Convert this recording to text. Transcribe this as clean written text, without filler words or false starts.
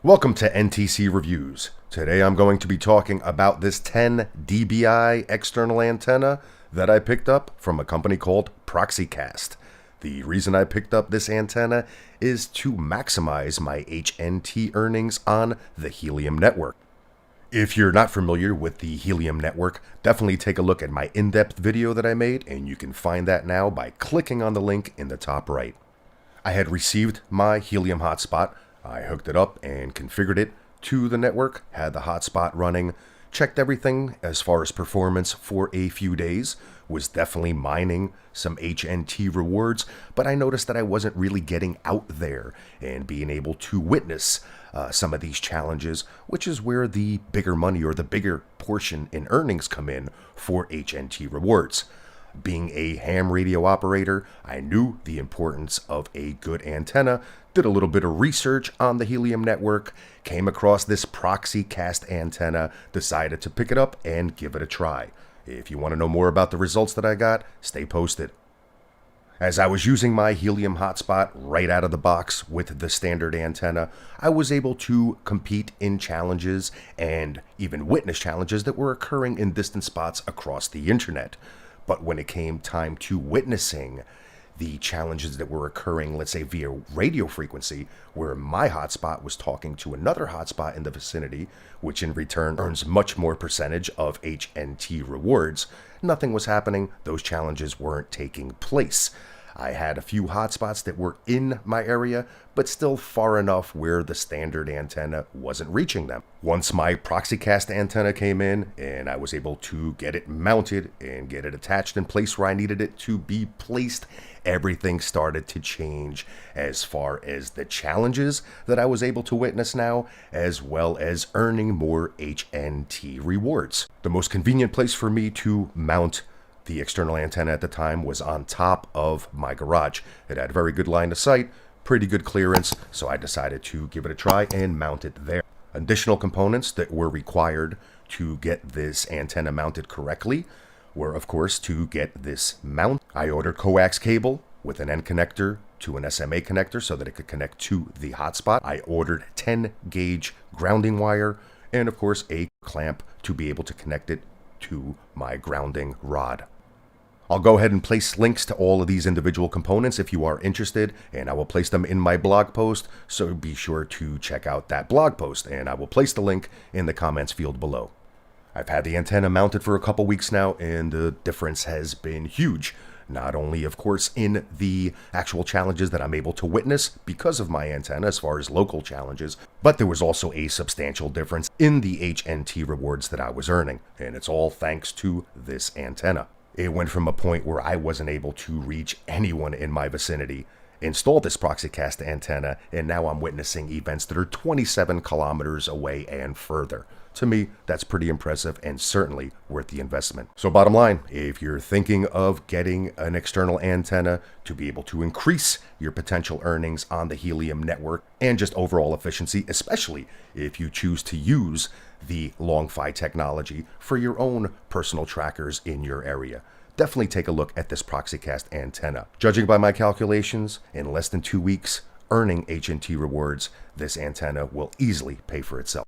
Welcome to NTC Reviews. Today I'm going to be talking about this 10 dBi external antenna that I picked up from a company called ProxyCast. The reason I picked up this antenna is to maximize my HNT earnings on the Helium network. If you're not familiar with the Helium network, definitely take a look at my in-depth video that I made, and you can find that now by clicking on the link in the top right. I had received my Helium hotspot. I hooked it up and configured it to the network, had the hotspot running, checked everything as far as performance for a few days, was definitely mining some HNT rewards, but I noticed that I wasn't really getting out there and being able to witness some of these challenges, which is where the bigger money or the bigger portion in earnings come in for HNT rewards. Being a ham radio operator, I knew the importance of a good antenna, did a little bit of research on the Helium network, came across this ProxyCast antenna, decided to pick it up and give it a try. If you want to know more about the results that I got, stay posted. As I was using my Helium hotspot right out of the box with the standard antenna, I was able to compete in challenges and even witness challenges that were occurring in distant spots across the internet. But when it came time to witnessing the challenges that were occurring, let's say via radio frequency, where my hotspot was talking to another hotspot in the vicinity, which in return earns much more percentage of HNT rewards, nothing was happening. Those challenges weren't taking place. I had a few hotspots that were in my area, but still far enough where the standard antenna wasn't reaching them. Once my ProxyCast antenna came in and I was able to get it mounted and get it attached in place where I needed it to be placed, everything started to change as far as the challenges that I was able to witness now, as well as earning more HNT rewards. The most convenient place for me to mount the external antenna at the time was on top of my garage. It had very good line of sight, pretty good clearance, so I decided to give it a try and mount it there. Additional components that were required to get this antenna mounted correctly were, of course, to get this mount. I ordered coax cable with an N connector to an SMA connector so that it could connect to the hotspot. I ordered 10 gauge grounding wire and, of course, a clamp to be able to connect it to my grounding rod. I'll go ahead and place links to all of these individual components if you are interested, and I will place them in my blog post, so be sure to check out that blog post, and I will place the link in the comments field below. I've had the antenna mounted for a couple weeks now, and the difference has been huge. Not only, of course, in the actual challenges that I'm able to witness because of my antenna as far as local challenges, but there was also a substantial difference in the HNT rewards that I was earning, and it's all thanks to this antenna. It went from a point where I wasn't able to reach anyone in my vicinity, installed this ProxyCast antenna, and now I'm witnessing events that are 27 kilometers away and further. To me, that's pretty impressive and certainly worth the investment. So bottom line, if you're thinking of getting an external antenna to be able to increase your potential earnings on the Helium network and just overall efficiency, especially if you choose to use the long-fi technology for your own personal trackers in your area, definitely take a look at this ProxyCast antenna. Judging by my calculations, in less than 2 weeks, earning HNT rewards, this antenna will easily pay for itself.